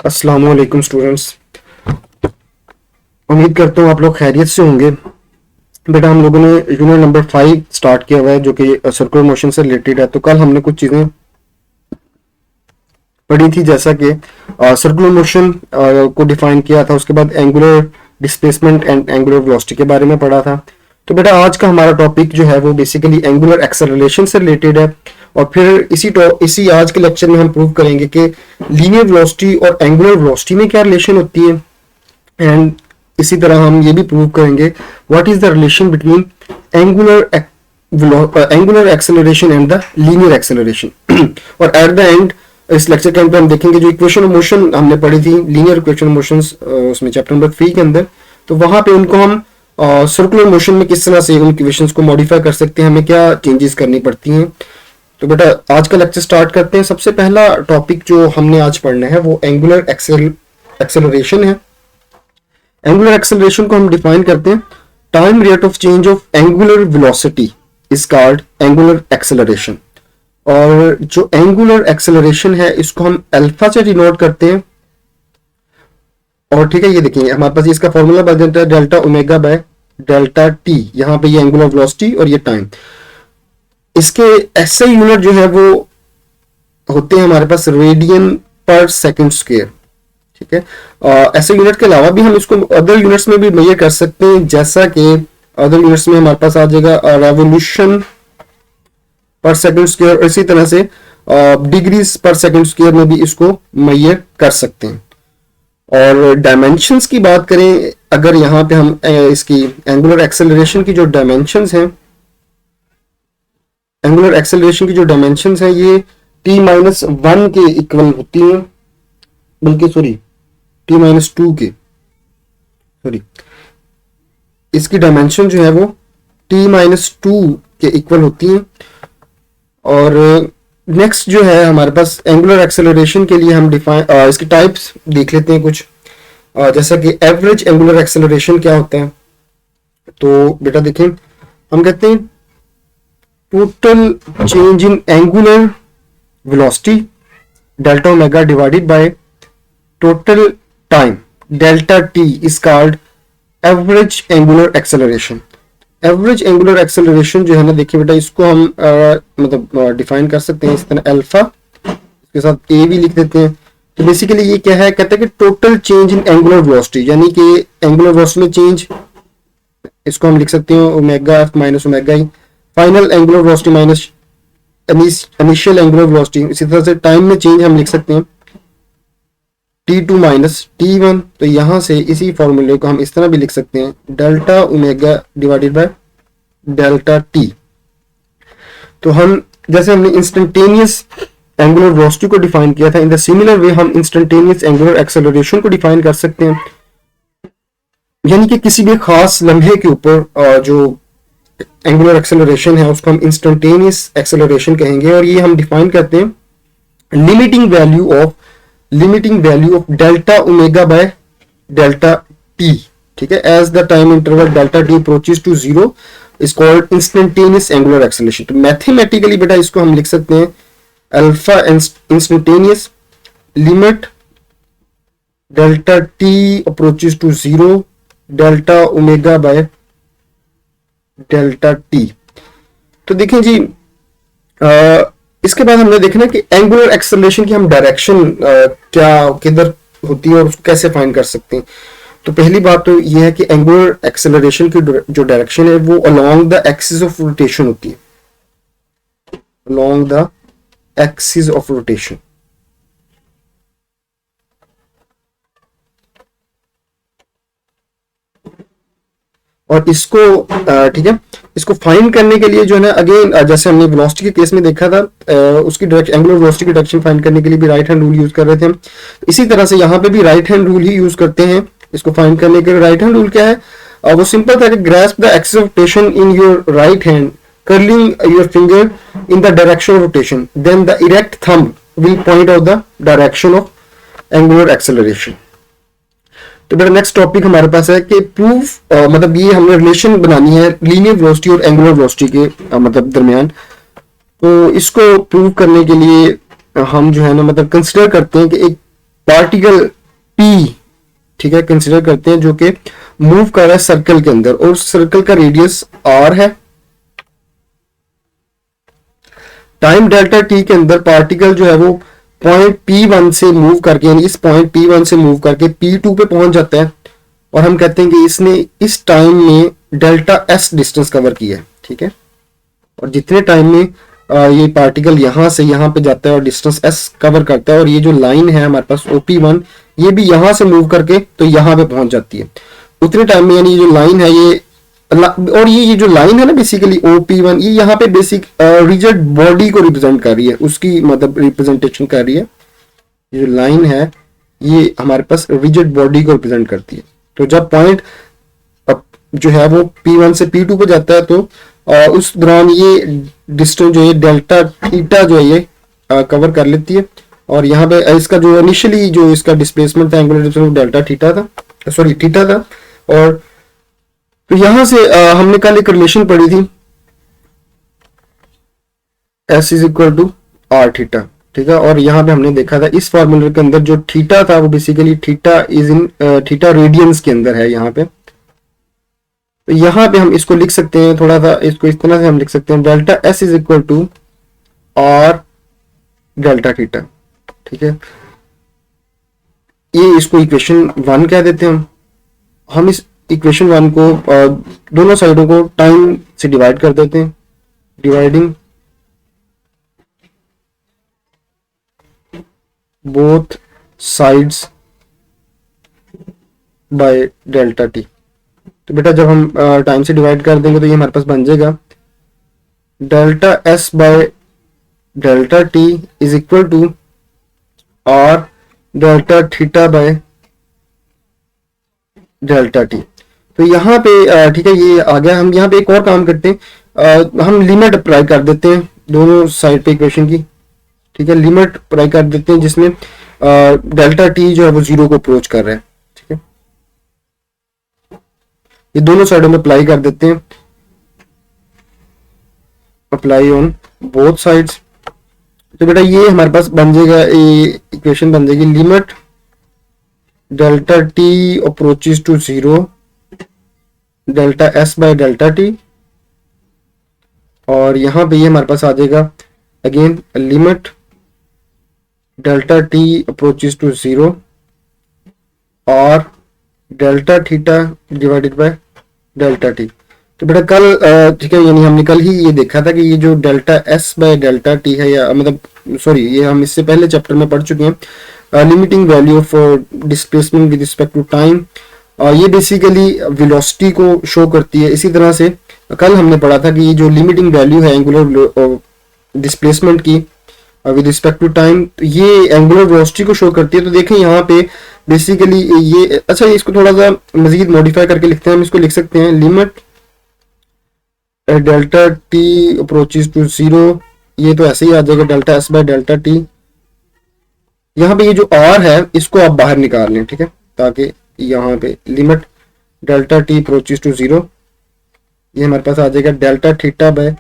अस्सलाम वालेकुम स्टूडेंट्स। उम्मीद करता हूँ आप लोग खैरियत से होंगे। बेटा हम लोगों ने यूनिट नंबर 5 स्टार्ट किया हुआ है जो कि सर्कुलर मोशन से रिलेटेड है। तो कल हमने कुछ चीज़ें पढ़ी थी, जैसा कि सर्कुलर मोशन को डिफाइन किया था, उसके बाद angular displacement and angular velocity के बारे में पढ़ा था। तो बेटा आज का हमारा टॉपिक जो है वो बेसिकली एंगुलर एक्सेलरेशन से रिलेटेड है, और फिर इसी आज के लेक्चर में हम प्रूव करेंगे कि लीनियर वेलोसिटी और एंगुलर वेलोसिटी में क्या रिलेशन होती है। एंड इसी तरह हम ये भी प्रूव करेंगे what is the relation between angular acceleration and the linear acceleration. और एट द एंड इस लेक्चर के अंदर हम देखेंगे जो इक्वेशन ऑफ मोशन हमने पढ़ी थी, लीनियर इक्वेशन ऑफ मोशंस, उसमें चैप्टर नंबर 3 के अंदर, तो वहां पे उनको हम सर्कुलर मोशन में किस तरह से उन इक्वेशंस को मॉडिफाई कर सकते हैं, हमें क्या चेंजेस करनी पड़ती हैं। तो बेटा आज का लेक्चर स्टार्ट करते हैं। सबसे पहला टॉपिक जो हमने आज पढ़ना है वो एंगुलर एक्सेलरेशन है। एंगुलर एक्सेलरेशन को हम डिफाइन करते हैं, time rate of change of angular velocity is called angular acceleration. और जो एंगुलर एक्सेलरेशन है इसको हम अल्फा से डिनोट करते हैं। और ठीक है, ये देखिए हमारे पास इसका फॉर्मूला बन जाता है delta omega by delta t. यहाँ पे ये एंगुलर वेलोसिटी और ये टाइम, इसके ऐसे यूनिट जो है वो होते हैं हमारे पास रेडियन पर सेकंड स्क्वायर। ठीक है, ऐसे यूनिट के अलावा भी हम इसको अदर यूनिट्स में भी मेजर कर सकते हैं, जैसा कि अदर यूनिट्स में हमारे पास आ जाएगा रेवोल्यूशन पर सेकंड स्क्वायर, इसी तरह से डिग्रीज पर सेकंड स्क्वायर में भी इसको मेजर कर सकते हैं। और डायमेंशंस की बात करें, अगर यहाँ पे हम इसकी एंगुलर एक्सेलरेशन की जो डायमेंशंस हैं, एंगुलर एक्सेलरेशन की जो डायमेंशंस हैं ये t-1 के इक्वल होती हैं, बल्कि सॉरी t-2 के, सॉरी इसकी डायमेंशन जो है वो t-2 के इक्वल होती हैं। और नेक्स्ट जो है हमारे पास एंगुलर एक्सेलरेशन के लिए हम डिफाइन इसकी टाइप्स देख लेते हैं कुछ, जैसा कि एवरेज एंगुलर एक्सेलरेशन क्या होता है। तो बेटा देखें, हम कहते हैं total change in angular velocity delta omega divided by total time delta t is called average angular acceleration. Average angular acceleration जो है ना, देखिए बेटा इसको हम मतलब डिफाइन कर सकते हैं इस तरह, अल्फा इसके साथ ए भी लिख देते हैं। तो बेसिकली ये क्या है, कहते हैं कि total change in angular velocity, यानी कि एंगुलर वेलोसिटी में चेंज, इसको हम लिख सकते हैं omega f minus omega e, final angular velocity minus initial angular velocity. इसी तरह से टाइम में चेंज हम लिख सकते हैं t2 माइनस t1। तो यहां से इसी फॉर्मूले को हम इस तरह भी लिख सकते हैं delta omega divided by delta t. तो हम जैसे हमने इंस्टेंटेनियस एंगुलर वेलोसिटी को डिफाइन किया था, इन द सिमिलर वे हम इंस्टेंटेनियस एंगुलर एक्सेलरेशन को डिफाइन कर सकते हैं, यानी कि किसी भी खास लम्हे के ऊपर जो एंगुलर एक्सेलरेशन है उसको हम इंस्टेंटेनियस एक्सेलरेशन कहेंगे। और ये हम डिफाइन करते हैं limiting value of delta omega by delta t. ठीक है, as the time interval delta t approaches to zero is called instantaneous angular acceleration. तो मैथमेटिकली बेटा इसको हम लिख सकते हैं alpha instantaneous limit delta t approaches to zero delta omega by delta t. तो देखें जी, इसके बाद हमने देखना कि एंगुलर एक्सेलरेशन की हम डायरेक्शन क्या किधर होती है और उसको कैसे फाइंड कर सकते हैं। तो पहली बात तो यह है कि एंगुलर एक्सेलरेशन की जो डायरेक्शन है वो along the axis of rotation होती है, along the axis of rotation. और इसको ठीक है, इसको फाइंड करने के लिए जो है ना, अगेन जैसे हमने वेलोसिटी के केस में देखा था, उसकी डायरेक्शन एंगुलर वेलोसिटी की डायरेक्शन फाइंड करने के लिए भी राइट हैंड रूल यूज कर रहे थे हम। इसी तरह से यहाँ पे भी राइट हैंड रूल ही यूज करते हैं इसको फाइंड करने के लिए। राइट हैंड रूल क्या है, वो सिंपल था कि grasp the axis of rotation in your right hand, curling your finger in the direction of rotation, then the erect thumb will point out the direction of angular acceleration. तो मेरा next topic हमारे पास है कि proof, मतलब ये हमने relation बनानी है लीनियर वेलोसिटी और एंगुलर वेलोसिटी के मतलब दरमियान। तो इसको प्रूव करने के लिए हम जो है ना मतलब कंसिडर करते हैं कि एक पार्टिकल पी, ठीक है, कंसिडर करते हैं, जो कि मूव कर रहा है सर्कल के अंदर और सर्कल का रेडियस आर है। टाइम डेल्टा टी के अंदर पार्टिकल जो है वो पॉइंट P1 से मूव करके, यानी इस पॉइंट P1 से मूव करके P2 पे पहुंच जाता है और हम कहते हैं कि इसने इस टाइम में डेल्टा एस डिस्टेंस कवर किया है, ठीक है। और जितने टाइम में ये पार्टिकल यहां से यहां पे जाता है और डिस्टेंस एस कवर करता है, और ये जो लाइन है हमारे पास OP1, ये भी यहां से मूव करके तो यहां पे पहुंच जाती है उतने टाइम में, यानी ये जो लाइन है ये और ये जो लाइन है ना बेसिकली OP1, ये यहाँ पे बेसिक रिजिड बॉडी को रिप्रेजेंट कर रही है, उसकी मतलब रिप्रेजेंटेशन कर रही है। ये जो लाइन है ये हमारे पास रिजिड बॉडी को रिप्रेजेंट करती है। तो जब पॉइंट जो है वो P1 से P2 पे जाता है तो उस दौरान ये डिस्टेंस जो है डेल्टा थीटा जो है ये कवर कर लेती है, और यहाँ पे इसका जो इनिशियली जो इसका डिस्प्लेसमेंट था एंगुलर डिस्प्लेसमेंट डेल्टा थीटा था, सॉरी थीटा था। और तो यहां से हमने कल एक रिलेशन पढ़ी थी S is equal to r theta, ठीक है। और यहाँ पे हमने देखा था इस फॉर्मूले के अंदर जो थीटा था वो basically theta is in theta radians के अंदर है यहाँ पे। तो यहाँ पे हम इसको लिख सकते हैं, थोड़ा सा इसको इस तरह से हम लिख सकते हैं, delta S is equal to r delta theta, ठीक है। ये इसको इक्वेशन 1 कह देते हैं हम इस इक्वेशन 1 को दोनों साइडों को टाइम से डिवाइड कर देते हैं, dividing both sides by delta t. तो बेटा जब हम टाइम से डिवाइड कर देंगे तो ये हमारे पास बन जाएगा delta s by delta t is equal to r delta theta by delta t. तो यहाँ पे ठीक है ये आ गया। हम यहाँ पे एक और काम करते हैं, हम लिमिट अप्लाई कर देते हैं दोनों साइड पे इक्वेशन की, ठीक है। लिमिट अप्लाई कर देते हैं जिसमें डेल्टा टी जो है वो 0 को अप्रोच कर रहा है, ठीक है। ये दोनों साइडों में अप्लाई कर देते हैं, अप्लाई ऑन बोथ साइड्स। तो बेटा ये हमारे पास बन जाएगा, इक्वेशन बन जाएगी limit delta t approaches to 0 delta s by delta t, और यहां पे ये हमारे पास आ जाएगा again limit delta t approaches to 0 और delta theta divided by delta t. तो बेटा कल ठीक है, यानी हमने कल ही ये देखा था कि ये जो delta s by delta T है, या मतलब सॉरी ये हम इससे पहले चैप्टर में पढ़ चुके हैं, limiting value of displacement with respect to time. ये बेसिकली वेलोसिटी को शो करती है। इसी तरह से कल हमने पढ़ा था कि ये जो लिमिटिंग वैल्यू है एंगुलर डिस्प्लेसमेंट की विद रिस्पेक्ट टू टाइम, तो ये एंगुलर वेलोसिटी को शो करती है। तो देखें यहाँ पे बेसिकली ये, अच्छा इसको थोड़ा सा मजीद मॉडिफाई करके लिखते हैं, हम इसको लिख सकते हैं limit delta t approaches to 0, ये तो ऐसे ही आ जाएगा delta s by delta t. यहाँ पे ये जो आर है इसको आप बाहर निकाल लें, ठीक है, ताकि यहाँ पे limit delta t approaches to 0, ये हमारे पास आ जाएगा delta theta by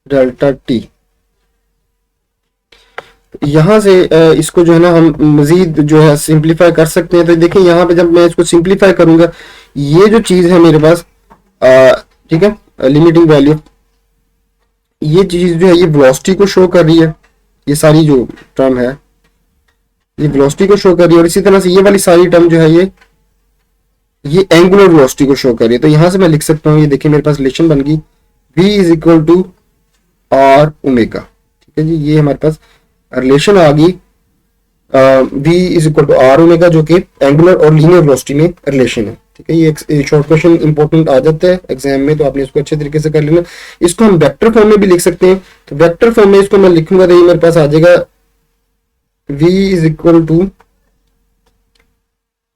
delta t. यहां से इसको जो है ना हम मजीद जो है सिंप्लीफाई कर सकते हैं। तो देखिए यहाँ पे जब मैं इसको सिंप्लीफाई करूंगा, ये जो चीज है मेरे पास, ठीक है, लिमिटिंग वैल्यू, ये चीज जो है ये वेलोसिटी को शो कर रही है, ये सारी जो टर्म है ये वेलोसिटी को शो कर रही है, और इसी तरह से ये वाली सारी टर्म जो है ये एंगुलर वेलोसिटी को शो कर रही है। तो यहां से मैं लिख सकता हूँ, ये देखिए मेरे पास रिलेशन बन गई v is equal to r omega, ठीक है जी, ये हमारे पास रिलेशन आ गई v is equal to r omega, जो कि एंगुलर और लीनियर वेलोसिटी में रिलेशन है, ठीक है। ये शॉर्ट क्वेश्चन इंपॉर्टेंट आ जाता है एग्जाम में, तो आपने इसको अच्छे तरीके से कर लेना। इसको हम वेक्टर फॉर्म में भी लिख सकते हैं। तो वेक्टर फॉर्म में इसको मैं लिखूंगा तो ये मेरे पास आ जाएगा v is equal to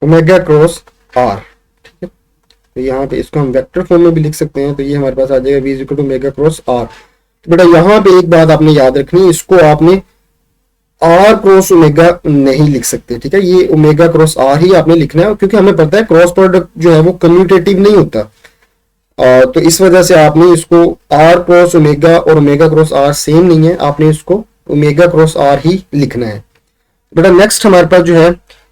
omega cross r, ठीक है। तो यहाँ पे इसको हम वेक्टर फॉर्म में भी लिख सकते हैं। तो ये हमारे पास आ जाएगा v is equal to omega cross r. तो बेटा यहाँ पे एक बात आपने याद रखनी है, इसको आपने आर क्रॉस ओमेगा नहीं लिख सकते, ठीक है। ये ओमेगा क्रॉस आर ही आपने लिखना है, क्योंकि हमें पता है क्रॉस प्रोडक्ट जो है वो कम्यूटेटिव नहीं होता, तो इस वजह से आपने इसको आर क्रॉस ओमेगा और ओमेगा क्रॉस आर सेम नहीं है, आपने इसको ओमेगा क्रॉस आर ही लिखना है। बेटा नेक्स्ट हमारे पास जो है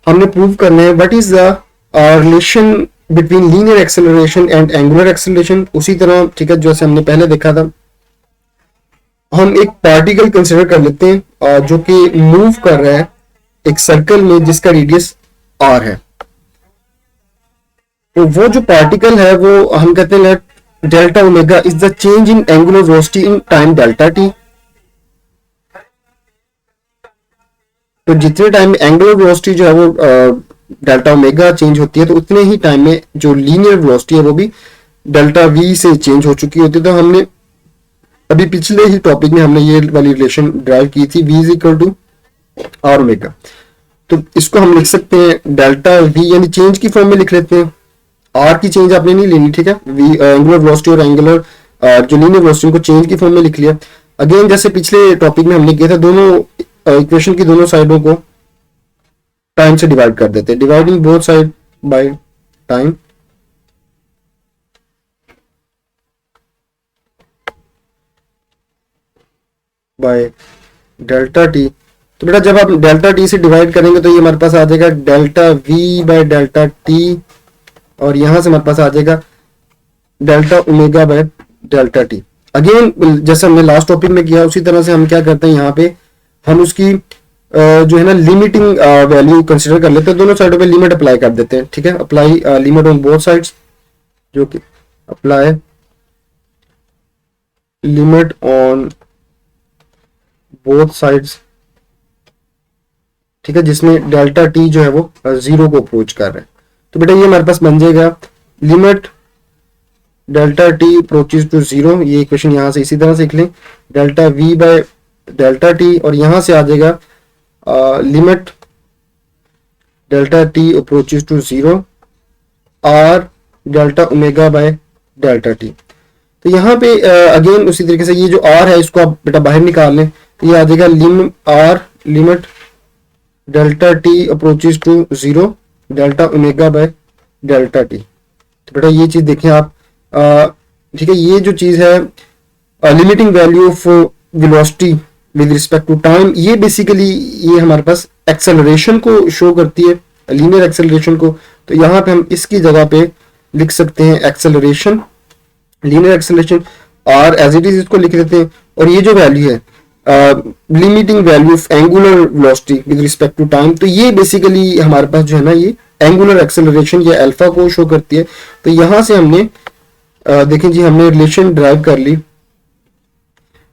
हमने प्रूव करना है what is the relation between linear acceleration and angular acceleration. उसी तरह ठीक है जैसे हमने पहले देखा था, हम एक पार्टिकल कंसिडर कर लेते हैं जो कि मूव कर रहा है एक सर्कल में जिसका रेडियस r है। तो वो जो पार्टिकल है वो हम कहते हैं delta omega is the change in angular velocity in time delta t. तो जितने टाइम में एंगुलर वेलोसिटी जो है वो डेल्टा ओमेगा चेंज होती है, तो उतने ही टाइम में जो लीनियर वेलोसिटी है वो भी डेल्टा वी से चेंज हो चुकी होती है। तो हमने अभी पिछले ही टॉपिक में हमने ये वाली रिलेशन ड्राइव की थी, v is equal to r omega. तो इसको हम लिख सकते हैं डेल्टा वी यानी चेंज की फॉर्म में लिख लेते हैं। आर की चेंज आपने नहीं लेनी, ठीक है, वी एंगुलर वेलोसिटी और एंगुलर जो लीनियर वेलोसिटी को चेंज की फॉर्म में लिख लिया। अगेन जैसे पिछले टॉपिक में हमने किया था, दोनों इक्वेशन की दोनों साइडों को टाइम से डिवाइड कर देते हैं, dividing both side by time. Bye delta t. तो बेटा जब आप डेल्टा टी से डिवाइड करेंगे तो ये हमारे पास आ जाएगा delta v by delta t, और यहां से हमारे पास आ जाएगा delta omega by delta T. Again जैसे हमने लास्ट टॉपिक में किया उसी तरह से हम क्या करते हैं, यहाँ पे हम उसकी जो है ना लिमिटिंग वैल्यू कंसिडर कर लेते हैं, दोनों साइडों पे लिमिट अप्लाई कर देते हैं, ठीक है। Apply limit on both sides, जो कि apply limit on both sides, ठीक है, जिसमें डेल्टा टी जो है वो 0 को अप्रोच कर रहा है। तो बेटा ये हमारे पास बन जाएगा limit delta t approaches to 0, ये इक्वेशन यहां से इसी तरह से लिख लें, delta v by delta t, और यहां से आ जाएगा limit delta t approaches to 0 r delta omega by delta t. तो यहाँ पे अगेन उसी तरीके से ये जो आर है इसको आप बेटा बाहर निकाल लें, तो ये आ जाएगा limit delta t approaches to 0 delta omega by delta t. तो बेटा ये चीज देखें आप, ठीक है, ये जो चीज है limiting value of velocity with respect to time, ये बेसिकली ये हमारे पास एक्सेलरेशन को शो करती है, लीनियर एक्सेलरेशन को। तो यहाँ पे हम इसकी जगह पे लिख सकते हैं acceleration, linear acceleration r as it is इसको लिख देते हैं, और ये जो वैल्यू है limiting value of angular velocity with respect to time, तो ये बेसिकली हमारे पास जो है ना ये एंगुलर एक्सेलरेशन या अल्फा को शो करती है। तो यहां से हमने देखें जी हमने रिलेशन ड्राइव कर ली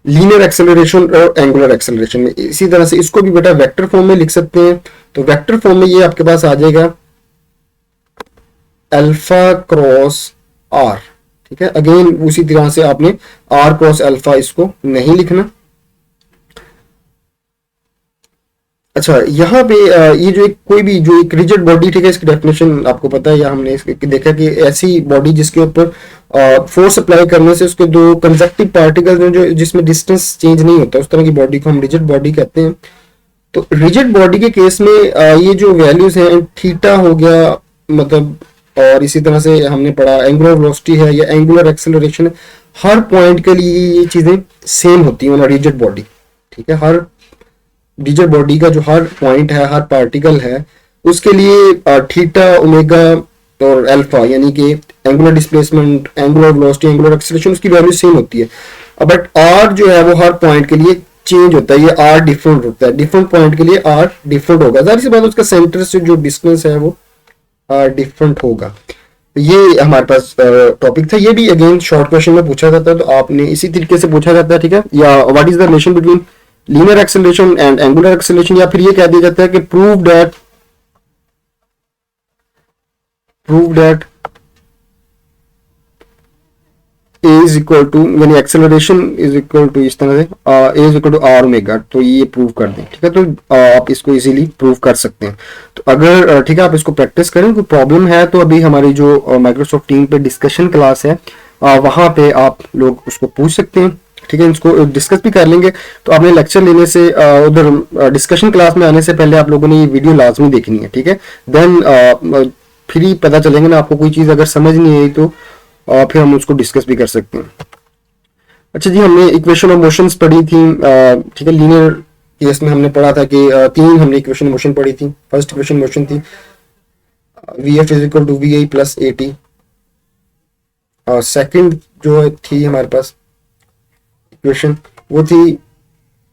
लीनियर एक्सेलरेशन और एंगुलर एक्सेलरेशन में। इसी तरह से इसको भी बेटा वेक्टर फॉर्म में लिख सकते हैं। तो वेक्टर फॉर्म में ये आपके पास आ जाएगा अल्फा क्रॉस आर, ठीक है। अगेन उसी तरह से आपने आर क्रॉस अल्फा इसको नहीं लिखना। अच्छा, यहाँ पे ये जो एक कोई भी जो एक रिजिड बॉडी, ठीक है, इसकी डेफिनेशन आपको पता है, या हमने देखा कि ऐसी बॉडी जिसके ऊपर फोर्स अप्लाई करने से उसके दो कंजक्टिव पार्टिकल्स में जो जिसमें डिस्टेंस चेंज नहीं होता, उस तरह की बॉडी को हम रिजिड बॉडी कहते हैं। तो रिजिड बॉडी के केस में ये जो वैल्यूज हैं थीटा हो गया मतलब, और इसी तरह से हमने पढ़ा एंगुलर वेलोसिटी है या एंगुलर एक्सेलरेशन है, हर पॉइंट के लिए ये चीजें सेम होती हैं रिजिड बॉडी, ठीक है। हर रिजिड बॉडी का जो हर पॉइंट है, हर पार्टिकल है, उसके लिए थीटा ओमेगा और अल्फा यानी कि angular displacement, angular velocity, angular acceleration, उसकी वैल्यू सेम होती है। बट आर जो है वो हर पॉइंट के लिए चेंज होता है, ये आर डिफरेंट होता है, डिफरेंट पॉइंट के लिए आर डिफरेंट होगा। जाहिर सी बात है उसका सेंटर से जो डिस्टेंस है वो डिफरेंट होगा। ये हमारे पास टॉपिक था, ये भी अगेन शॉर्ट क्वेश्चन में पूछा जाता है, तो आपने इसी तरीके से पूछा जाता है, ठीक है। या what is the relation between linear acceleration and angular acceleration, या फिर ये कह दिया जाता है कि prove that A is equal to यानी एक्सेलरेशन इज इक्वल टू इस तरह से A is equal to r omega, तो ये प्रूव कर दें, ठीक है। तो आप इसको इजीली प्रूव कर सकते हैं। तो अगर ठीक है आप इसको प्रैक्टिस करें, कोई प्रॉब्लम है तो अभी हमारी जो माइक्रोसॉफ्ट टीम पे डिस्कशन क्लास है वहां पे आप लोग उसको पूछ सकते हैं, ठीक है। इसको डिस्कस भी कर लेंगे। तो आपने लेक्चर लेने से उधर डिस्कशन क्लास में आने से पहले आप लोगों ने ये वीडियो लाजमी देखनी है, ठीक है। देन फिर ही पता चलेंगे ना आपको कोई चीज अगर समझ नहीं आई तो फिर हम उसको डिस्कस भी कर सकते हैं। अच्छा जी, हमने इक्वेशन ऑफ मोशंस पढ़ी थी, ठीक है, लीनियर केस में हमने पढ़ा था कि तीन हमने इक्वेशन मोशन पढ़ी थी। फर्स्ट इक्वेशन मोशन थी v f is equal to v i plus a t, और सेकेंड जो थी हमारे पास इक्वेशन वो थी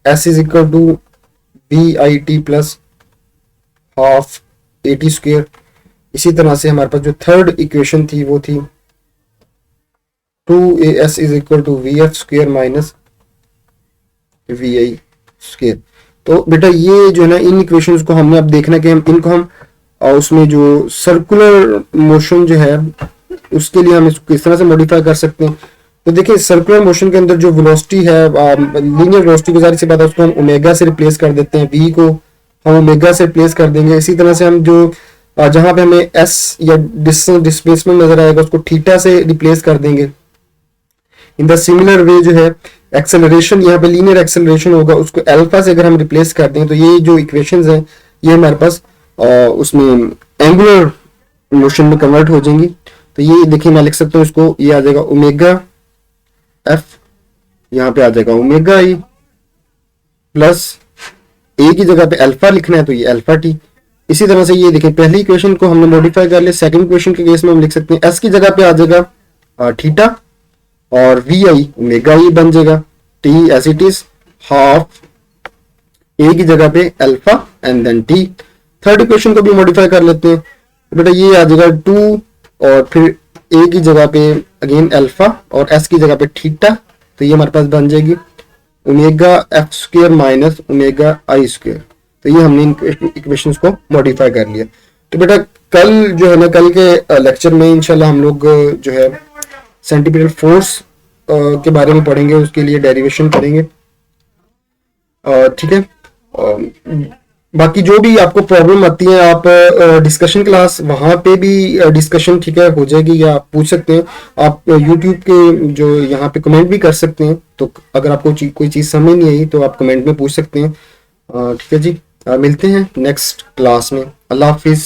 s is equal to v i t plus half a t square. इसी तरह से हमारे पास जो थर्ड इक्वेशन थी वो थी 2as is equal to v f square minus v i square. तो बेटा ये जो है ना, इन इक्वेशंस को हमने अब देखना कि हम इनको हम उसमें जो सर्कुलर मोशन जो है उसके लिए हम इसको किस तरह से मॉडिफाई कर सकते हैं। तो देखिए सर्कुलर मोशन के अंदर जो वेलोसिटी है, लीनियर वेलोसिटी को, जारी सी बात है, उसको हम ओमेगा से रिप्लेस कर देते हैं, v को हम ओमेगा से रिप्लेस कर देंगे। इसी तरह से हम जो जहां पे हमें s या डिस्प्लेसमेंट नजर आएगा उसको थीटा से रिप्लेस कर देंगे। इन द सिमिलर वे जो है एक्सेलरेशन, यहाँ पे लीनियर एक्सेलरेशन होगा, उसको अल्फा से अगर हम रिप्लेस कर दें तो ये जो इक्वेशंस हैं ये हमारे पास उसमें एंगुलर मोशन में कन्वर्ट हो जाएंगी। तो ये देखिए मैं लिख सकता हूँ इसको, ये आ जाएगा ओमेगा एफ, यहाँ पे आ जाएगा ओमेगा ई प्लस ए की जगह पे अल्फा लिखना है तो ये अल्फा टी। इसी तरह से ये देखिए पहली इक्वेशन को हमने मॉडिफाई कर लिया, सेकंड इक्वेशन के केस में हम लिख सकते हैं एस की जगह पे आ जाएगा थीटा और वी आई ओमेगा ई बन जाएगा, t as it is half a की जगह पे alpha and then t. Third equation को भी मॉडिफाई कर लेते हैं, तो बेटा ये आ जाएगा 2 और फिर ए की जगह पे अगेन अल्फा और एस की जगह पे थीटा, तो ये हमारे पास बन जाएगी omega F square minus omega आई स्क्वायर। तो ये हमने इन इक्वेशंस को मॉडिफाई कर लिया। तो बेटा कल जो है ना, कल के लेक्चर में इंशाल्लाह हम लोग जो है सेंटीपिटल फोर्स के बारे में पढ़ेंगे, उसके लिए डेरिवेशन करेंगे, ठीक है। बाकी जो भी आपको प्रॉब्लम आती है आप डिस्कशन क्लास वहाँ पे भी डिस्कशन ठीक है हो जाएगी, या आप पूछ सकते हैं। आप यूट्यूब के जो यहाँ पे कमेंट भी कर सकते हैं, तो अगर आपको कोई चीज़ समझ नहीं आई तो आप कमेंट में पूछ सकते हैं, ठीक है जी। मिलते हैं नेक्स्ट क्लास में। अल्लाह हाफिज़।